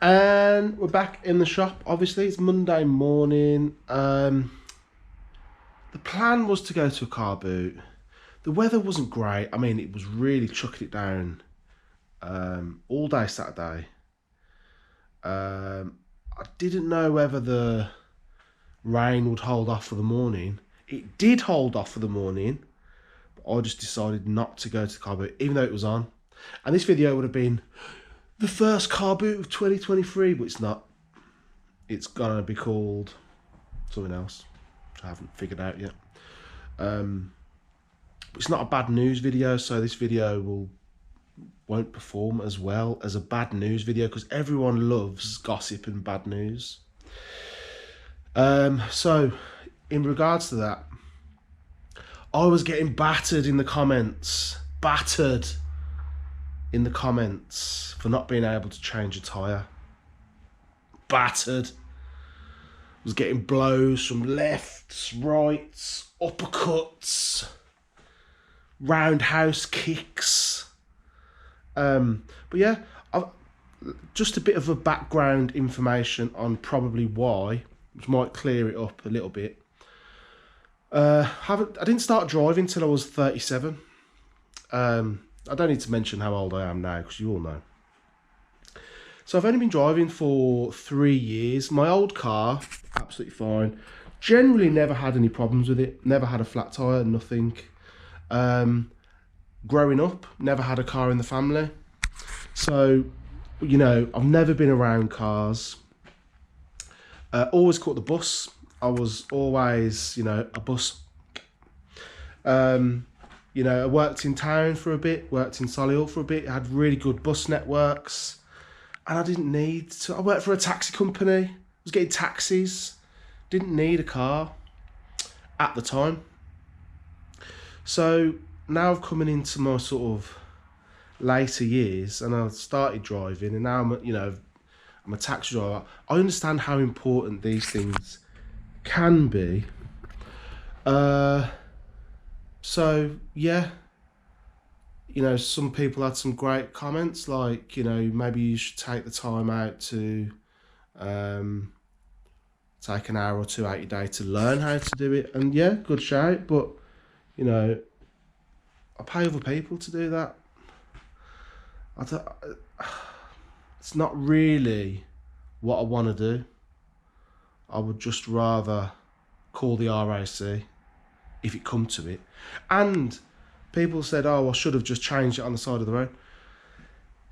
And we're back in the shop. Obviously, it's Monday morning. The plan was to go to a car boot. The weather wasn't great. I mean, it was really chucking it down all day Saturday. I didn't know whether the rain would hold off for the morning. It did hold off for the morning, but I just decided not to go to the car boot, even though it was on. And this video would have been the first car boot of 2023, but it's not. It's gonna be called something else, which I haven't figured out yet. It's not a bad news video, so this video won't perform as well as a bad news video because everyone loves gossip and bad news. So in regards to that, I was getting battered in the comments. Battered in the comments for not being able to change a tyre. Battered. Was getting blows from lefts, rights, uppercuts, roundhouse kicks. But yeah, just a bit of a background information on probably why, which might clear it up a little bit. I didn't start driving till I was 37. I don't need to mention how old I am now because you all know. So I've only been driving for 3 years. My old car, absolutely fine. Generally never had any problems with it. Never had a flat tyre, nothing. Growing up, never had a car in the family. So, you know, I've never been around cars. Always caught the bus. I was always, you know, a bus. You know, I worked in town for a bit, worked in Solihull for a bit, had really good bus networks, and I didn't need to. I worked for a taxi company, I was getting taxis, didn't need a car at the time. So now I'm coming into my sort of later years, and I've started driving, and now I'm a taxi driver. I understand how important these things can be. So yeah, you know, some people had some great comments like, you know, maybe you should take the time out to take an hour or two out your day to learn how to do it. And yeah, good shout, but you know, I pay other people to do that. It's not really what I want to do. I would just rather call the RAC if it come to it. And people said, oh, I should have just changed it on the side of the road.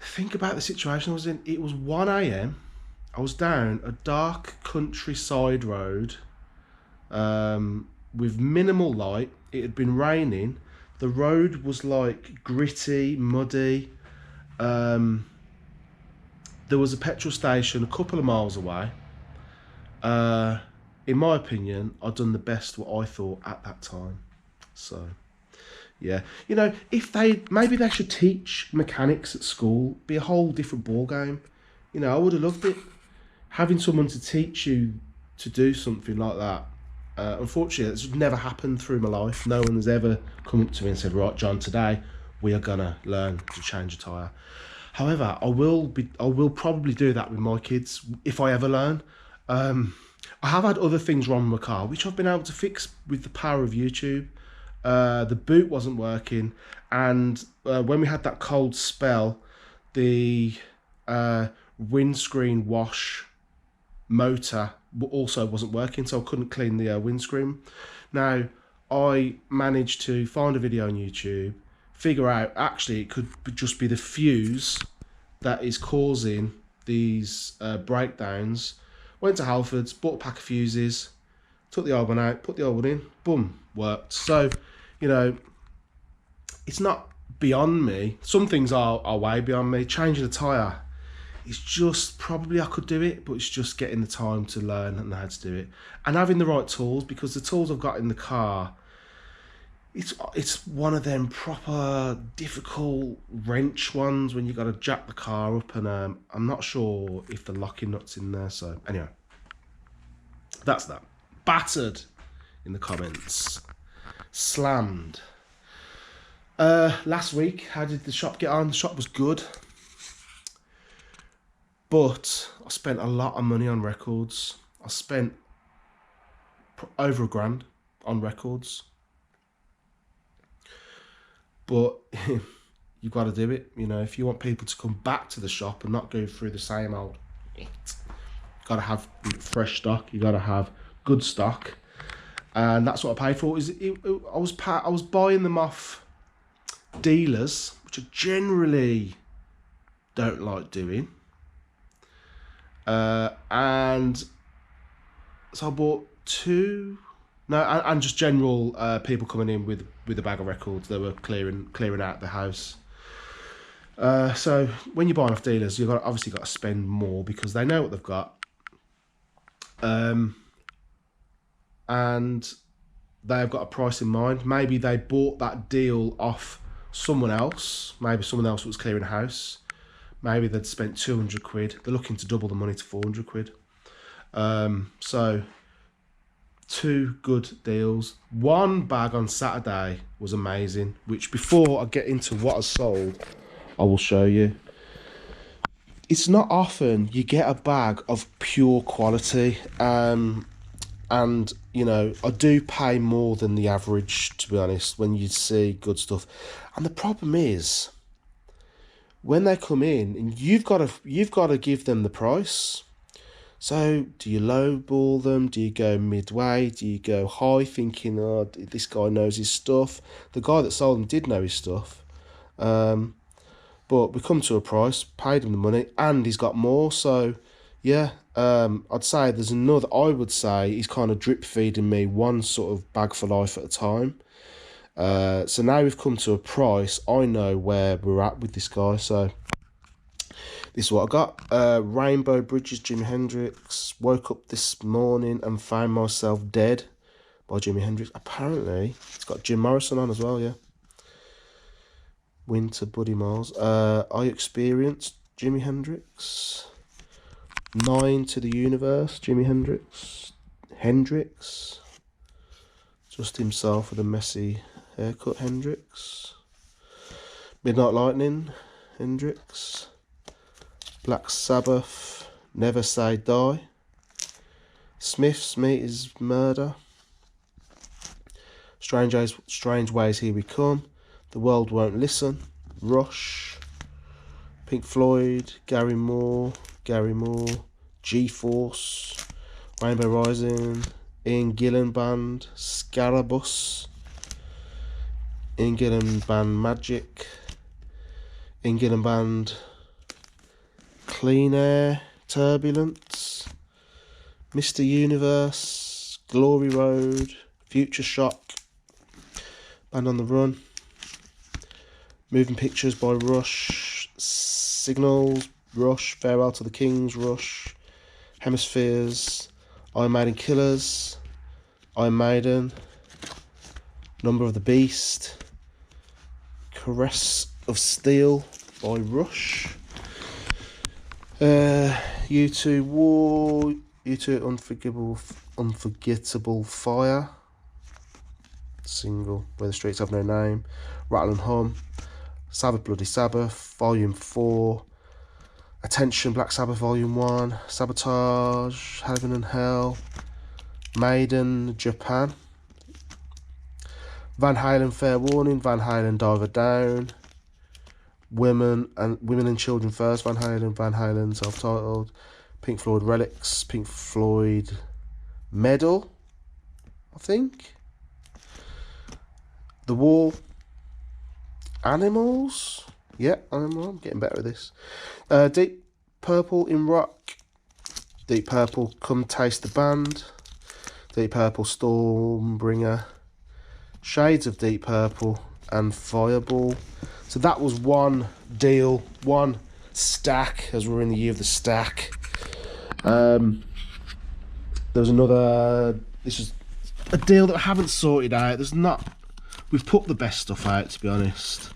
Think about the situation I was in. It was 1 a.m. I was down a dark countryside road with minimal light. It had been raining. The road was like gritty, muddy. There was a petrol station a couple of miles away. In my opinion, I'd done the best what I thought at that time. So, yeah. You know, maybe they should teach mechanics at school, be a whole different ball game. You know, I would have loved it. Having someone to teach you to do something like that. Unfortunately, it's never happened through my life. No one has ever come up to me and said, right, John, today we are gonna learn to change a tyre. However, I will probably do that with my kids if I ever learn. I have had other things wrong with my car, which I've been able to fix with the power of YouTube. The boot wasn't working, and when we had that cold spell, the windscreen wash motor also wasn't working, so I couldn't clean the windscreen. Now, I managed to find a video on YouTube, figure out actually it could just be the fuse that is causing these breakdowns. Went to Halfords, bought a pack of fuses, took the old one out, put the old one in, boom, worked. So, you know, it's not beyond me. Some things are way beyond me. Changing a tyre, it's just, probably I could do it, but it's just getting the time to learn and how to do it. And having the right tools, because the tools I've got in the car, it's one of them proper difficult wrench ones when you got to jack the car up, and I'm not sure if the locking nut's in there. So anyway, that's that. Battered in the comments, slammed. Last week, how did the shop get on? The shop was good, But I spent a lot of money on records. I spent over $1,000 on records. But you've got to do it. You know, if you want people to come back to the shop and not go through the same old it, got to have fresh stock. You got to have good stock, and that's what I paid for. I was buying them off dealers, which I generally don't like doing, and so I bought two. No, and just general people coming in with a bag of records. They were clearing out the house. So when you're buying off dealers, you've obviously got to spend more because they know what they've got. And they've got a price in mind. Maybe they bought that deal off someone else. Maybe someone else was clearing a house. Maybe they'd spent 200 quid. They're looking to double the money to 400 quid. So 2 good deals. One bag on Saturday was amazing, which before I get into what I sold, I will show you. It's not often you get a bag of pure quality, and you know, I do pay more than the average, to be honest, when you see good stuff. And the problem is when they come in and you've got to give them the price. So do you lowball them? Do you go midway? Do you go high, thinking, oh, this guy knows his stuff? The guy that sold them did know his stuff. But we come to a price, paid him the money, and he's got more. So, yeah, I'd say there's another. I would say he's kind of drip feeding me one sort of bag for life at a time. So now we've come to a price. I know where we're at with this guy. So this is what I got. Rainbow Bridges, Jimi Hendrix. Woke up this morning and found myself dead by Jimi Hendrix. Apparently, it's got Jim Morrison on as well, yeah. Winter, Buddy Miles. I Experienced, Jimi Hendrix. 9 to the Universe, Jimi Hendrix. Just himself with a messy haircut, Hendrix. Midnight Lightning, Hendrix. Black Sabbath, Never Say Die. Smiths, Meat is Murder. Strange Ways, Here We Come. The World Won't Listen, Rush. Pink Floyd, Gary Moore, G-Force, Rainbow Rising, Ian Gillan Band, Scarabus, Ian Gillan Band Magic, Ian Gillan Band Clean Air, Turbulence, Mr. Universe, Glory Road, Future Shock, Band on the Run, Moving Pictures by Rush, Signals, Rush, Farewell to the Kings, Rush, Hemispheres, Iron Maiden Killers, Iron Maiden, Number of the Beast, Caress of Steel by Rush, U2 War, U2 Unforgettable Fire, single, Where the Streets Have No Name, Rattle and Hum, Sabbath Bloody Sabbath, Volume 4, Attention, Black Sabbath Volume 1, Sabotage, Heaven and Hell, Maiden, Japan, Van Halen, Fair Warning, Van Halen, Diver Down, Women and Children First, Van Halen, self-titled, Pink Floyd, Relics, Pink Floyd, Medal, I think, The Wall, Animals, yeah, I'm getting better at this. Deep Purple, In Rock, Deep Purple, Come Taste the Band, Deep Purple, Stormbringer, Shades of Deep Purple, and Fireball. So that was one deal, one stack, as we're in the year of the stack. There was another, this is a deal that I haven't sorted out. We've put the best stuff out, to be honest.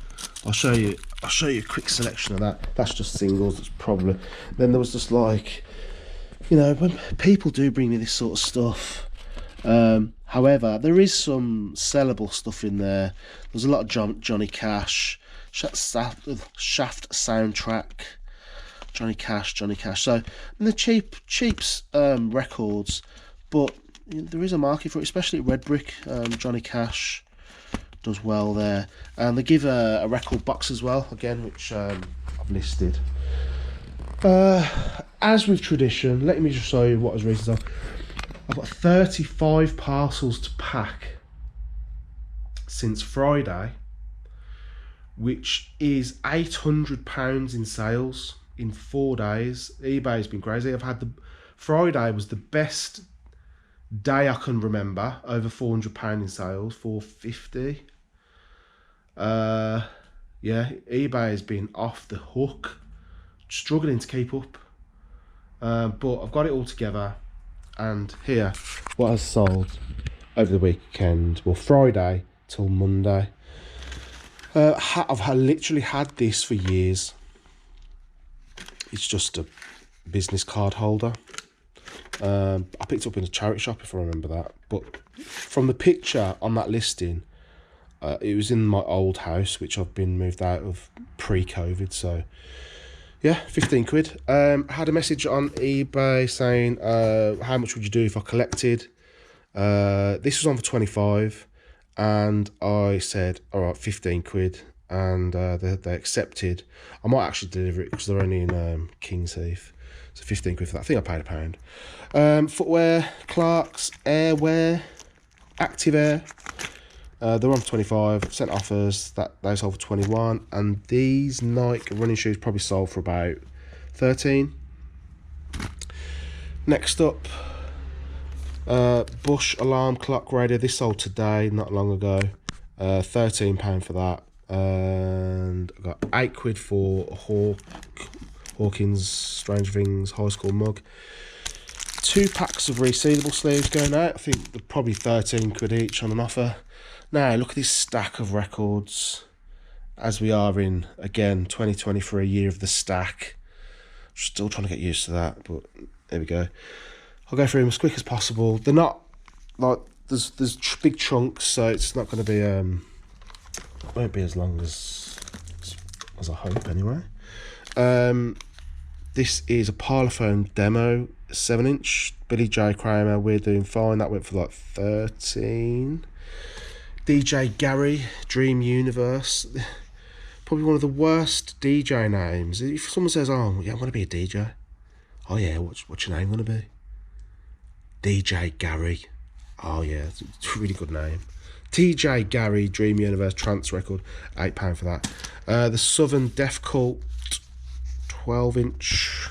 I'll show you a quick selection of that. That's just singles. That's probably. Then there was just like, you know, when people do bring me this sort of stuff. However, there is some sellable stuff in there. There's a lot of Johnny Cash, Shaft soundtrack. Johnny Cash. So, and they're cheap records, but there is a market for it, especially at Red Brick. Johnny Cash does well there, and they give a record box as well, again, which I've listed. As with tradition, let me just show you what I was recently. I've got 35 parcels to pack since Friday, which is £800 in sales in 4 days. eBay's been crazy. Friday was the best day I can remember, over £400 in sales, 450. Yeah, eBay has been off the hook, struggling to keep up. But I've got it all together, and here, what I sold over the weekend, well, Friday till Monday. I've literally had this for years. It's just a business card holder. I picked it up in a charity shop, if I remember that. But from the picture on that listing, it was in my old house, which I've been moved out of pre-COVID. So yeah, 15 quid. I had a message on eBay saying, how much would you do if I collected? This was on for 25, and I said, all right, 15 quid. And they accepted. I might actually deliver it because they're only in King's Heath. So 15 quid for that. I think I paid £1. Footwear, Clarks, Airwear, Active Air. They're on for 25. Sent offers. They sold for 21. And these Nike running shoes probably sold for about 13. Next up, Bush alarm clock radio. This sold today, not long ago. £13 for that. And I got 8 quid for Hawkins Strange Things high school mug. 2 packs of resealable sleeves going out. I think they're probably 13 quid each on an offer. Now look at this stack of records, as we are in, again, 2023, year of the stack. Still trying to get used to that, but there we go. I'll go through them as quick as possible. They're not like there's big chunks, so it's not going to be won't be as long as I hope anyway. This is a Parlophone demo, 7-inch. Billy J Kramer, We're Doing Fine. That went for like 13. DJ Gary, Dream Universe. Probably one of the worst DJ names. If someone says, oh yeah, I want to be a DJ. Oh yeah, what's your name going to be? DJ Gary. Oh yeah, it's a really good name. TJ Gary, Dream Universe, trance record, £8 for that. The Southern Death Cult, 12-inch.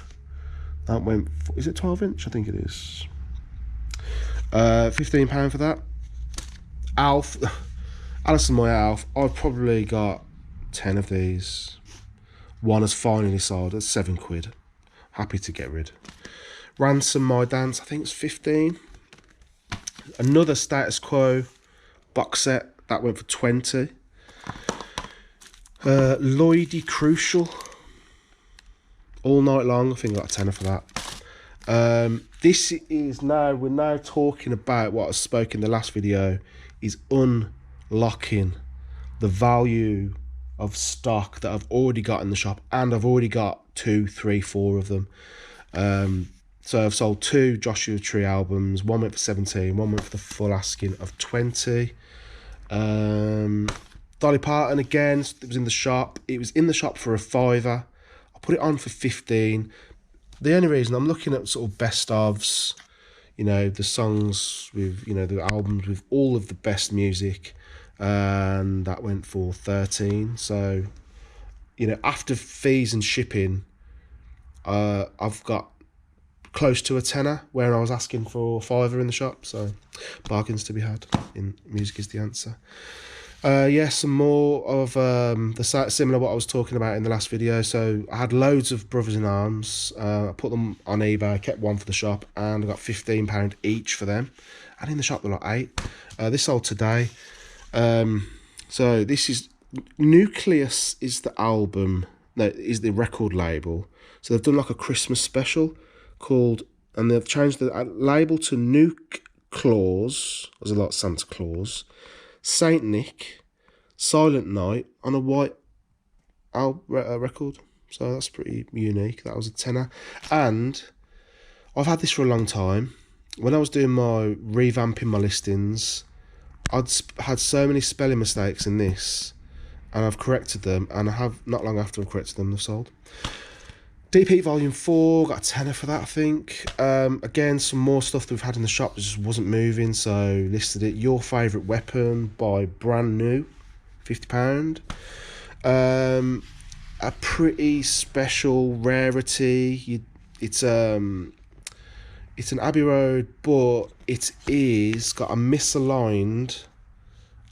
That went for, is it 12-inch? I think it is. £15 for that. Alf, Alison Moyer Alf. I've probably got 10 of these. One has finally sold at 7 quid. Happy to get rid. Ransom My Dance, I think it's 15. Another Status Quo box set, that went for 20. Lloydie Crucial, All Night Long, I think I got a tenner for that. This is we're now talking about what I spoke in the last video, is unlocking the value of stock that I've already got in the shop, and I've already got 2, 3, 4 of them. So I've sold 2 Joshua Tree albums. One went for 17, one went for the full asking of 20. Dolly Parton, again, it was in the shop. It was in the shop for £5. I put it on for 15. The only reason I'm looking at sort of best ofs, you know, the songs with, you know, the albums with all of the best music, and that went for 13. So, you know, after fees and shipping, I've got close to a tenner where I was asking for £5 in the shop. So bargains to be had in Music Is The Answer. Yeah, some more of the similar what I was talking about in the last video. So I had loads of Brothers in Arms. I put them on eBay. I kept one for the shop, and I got £15 each for them. And in the shop they're like 8. This sold today. So this is Nucleus is the album. No, is the record label. So they've done like a Christmas special called, and they've changed the label to Nuke Claus. There's a lot of Santa Claus. Saint Nick, Silent Night on a white record. So that's pretty unique. That was a tenner. And I've had this for a long time. When I was doing my revamping my listings, I'd had so many spelling mistakes in this, and I've corrected them, and I have, not long after I've corrected them, they've sold. Deep Heat Volume 4, got a tenner for that, I think. Again, some more stuff that we've had in the shop that just wasn't moving, so listed it. Your Favourite Weapon by Brand New, £50. A pretty special rarity. It's an Abbey Road, but it is got a misaligned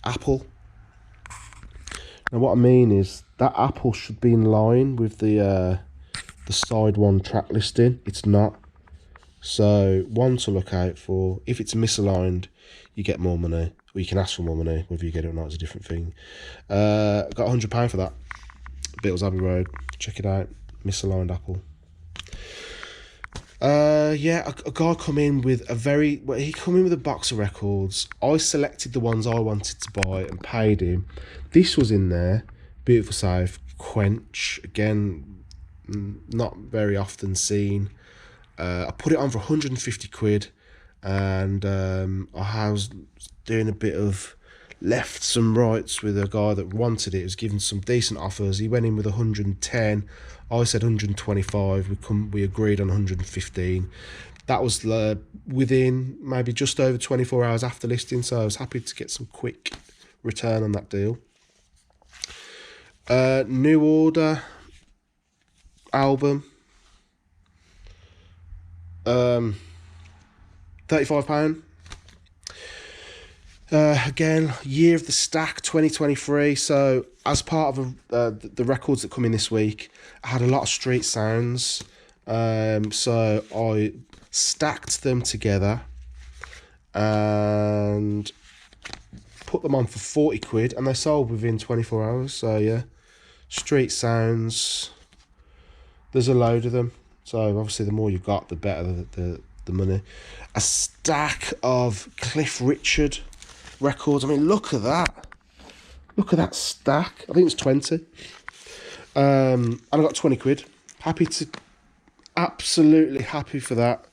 apple. Now what I mean is that apple should be in line with the side one track listing. It's not. So one to look out for. If it's misaligned, you get more money, or you can ask for more money. Whether you get it or not is a different thing. Got £100 for that. Beatles Abbey Road. Check it out. Misaligned apple. Yeah, a guy come in with he come in with a box of records. I selected the ones I wanted to buy and paid him. This was in there. Beautiful South, Quench, again, not very often seen. I put it on for 150 quid, and I was doing a bit of lefts and rights with a guy that wanted it. He was giving some decent offers. He went in with 110. I said 125. We agreed on 115. That was within maybe just over 24 hours after listing, so I was happy to get some quick return on that deal. New Order album, £35. Again, Year of the Stack 2023. So as part of the records that come in this week, I had a lot of street sounds. So I stacked them together and put them on for 40 quid, and they sold within 24 hours. So yeah, street sounds, there's a load of them. So obviously the more you've got, the better the money. A stack of Cliff Richard records. I mean, look at that. Look at that stack. I think it was 20. And I got 20 quid. Absolutely happy for that.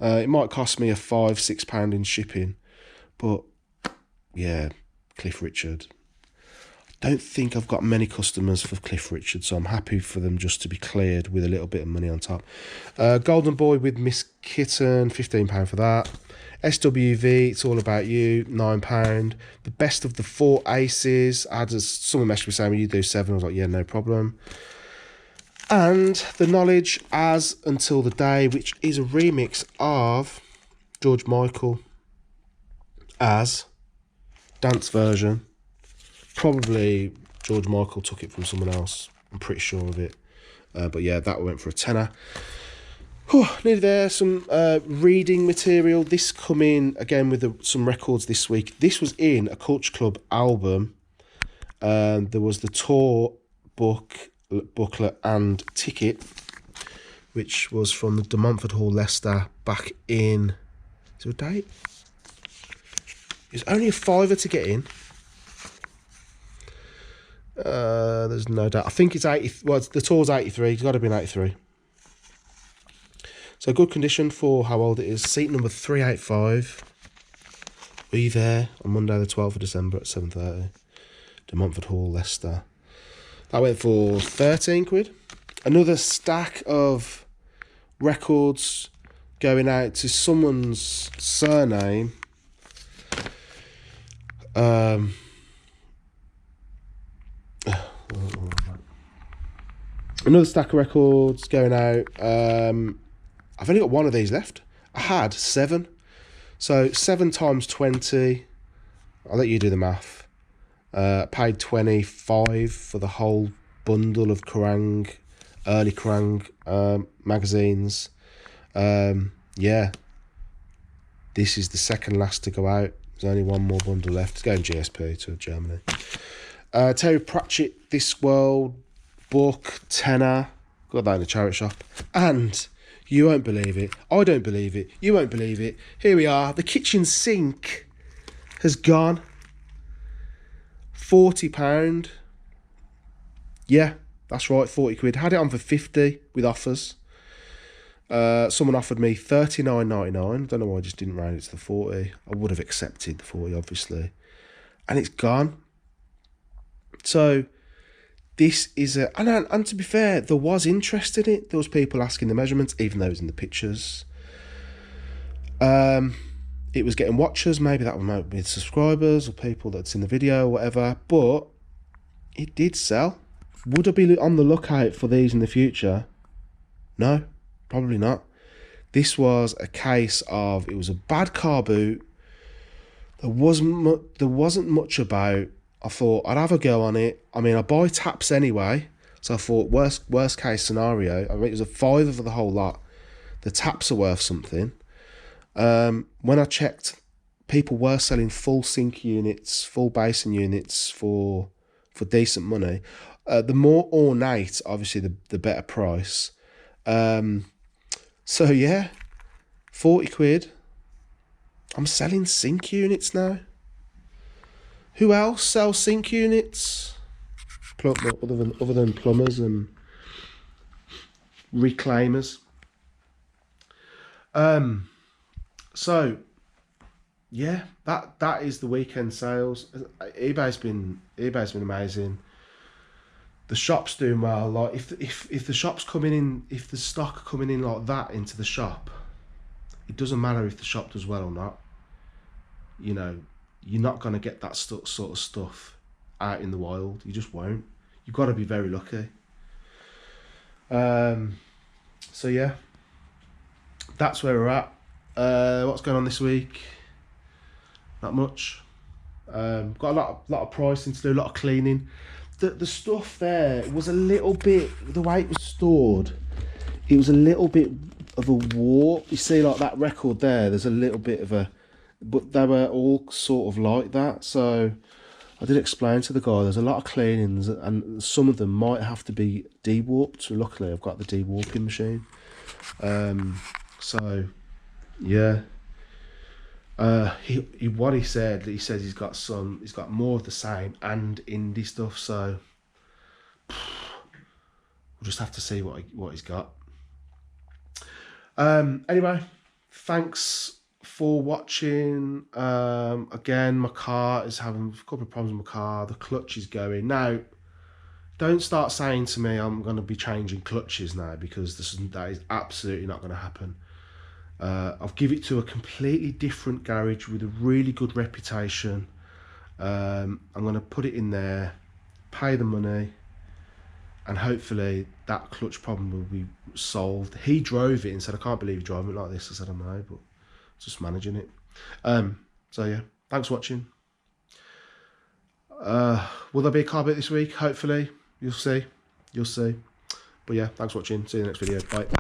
It might cost me a £5-6 in shipping, but yeah, Cliff Richard. Don't think I've got many customers for Cliff Richard, so I'm happy for them just to be cleared with a little bit of money on top. Golden Boy with Miss Kitten, £15 for that. SWV, It's All About You, £9. The Best of the Four Aces. Someone messaged me saying, well, you do 7. I was like, yeah, no problem. And The Knowledge, As Until the Day, which is a remix of George Michael, As, dance version. Probably George Michael took it from someone else. I'm pretty sure of it. But yeah, that went for a tenner. Nearly there. Some reading material. This come in again with some records this week. This was in a Culture Club album. There was the tour booklet and ticket, which was from the De Montfort Hall, Leicester, back in... Is there a date? It was only a £5 to get in. There's no doubt. I think it's 80. Well, the tour's 83. It's got to be an 83. So good condition for how old it is. Seat number 385. Were you there on Monday the 12th of December at 7:30? De Montfort Hall, Leicester. That went for 13 quid. Another stack of records going out to someone's surname. Another stack of records going out. I've only got one of these left. I had 7. So 7 times 20. I'll let you do the math. Paid 25 for the whole bundle of Kerrang, early Kerrang magazines. Yeah. This is the second last to go out. There's only one more bundle left. It's going GSP to Germany. Terry Pratchett, This World book, tenner. Got that in the charity shop. And you won't believe it. I don't believe it. You won't believe it. Here we are. The kitchen sink has gone. £40. Yeah, That's right, 40 quid. Had it on for 50 with offers. Someone offered me $39.99. Don't know why I just didn't round it to the 40. I would have accepted the 40, obviously. And it's gone. So this is a... And to be fair, there was interest in it. There was people asking the measurements, even though it was in the pictures. It was getting watchers. Maybe that would be subscribers or people that's in the video or whatever. But it did sell. Would I be on the lookout for these in the future? No. Probably not. This was a case of, it was a bad car boot. There wasn't much about. I thought I'd have a go on it. I mean, I buy taps anyway, so I thought worst case scenario. I mean, it was a $5 for the whole lot. The taps are worth something. When I checked, people were selling full sync units, full basin units for decent money. The more ornate, obviously, the better price. So yeah, 40 quid. I'm selling sync units now. Who else sells sync units? Other than plumbers and reclaimers. So yeah, that is the weekend sales. eBay's been amazing. The shop's doing well. Like if the shop's coming in, if the stock coming in like that into the shop, it doesn't matter if the shop does well or not. You know, you're not gonna get that sort of stuff out in the wild. You just won't. You've got to be very lucky. So yeah, that's where we're at. What's going on this week? Not much. Got a lot of pricing to do, a lot of cleaning. The stuff there was a little bit, the way it was stored, it was a little bit of a warp. You see, like that record there, there's a little bit of a, but they were all sort of like that. So I did explain to the guy, there's a lot of cleanings and some of them might have to be de-warped. So luckily I've got the de-warping machine. So yeah. What he said, he says he's got more of the same and indie stuff, so we'll just have to see what he's got. Anyway, thanks for watching. Again, my car is having a couple of problems with my car. The clutch is going. Now, don't start saying to me I'm going to be changing clutches now, because that is absolutely not going to happen. I'll give it to a completely different garage with a really good reputation. I'm going to put it in there, pay the money, and hopefully that clutch problem will be solved. He drove it and said, I can't believe you're driving it like this. I said, I know, but just managing it. So yeah, thanks for watching. Will there be a car bit this week? Hopefully. You'll see. But yeah, thanks for watching. See you in the next video. Bye.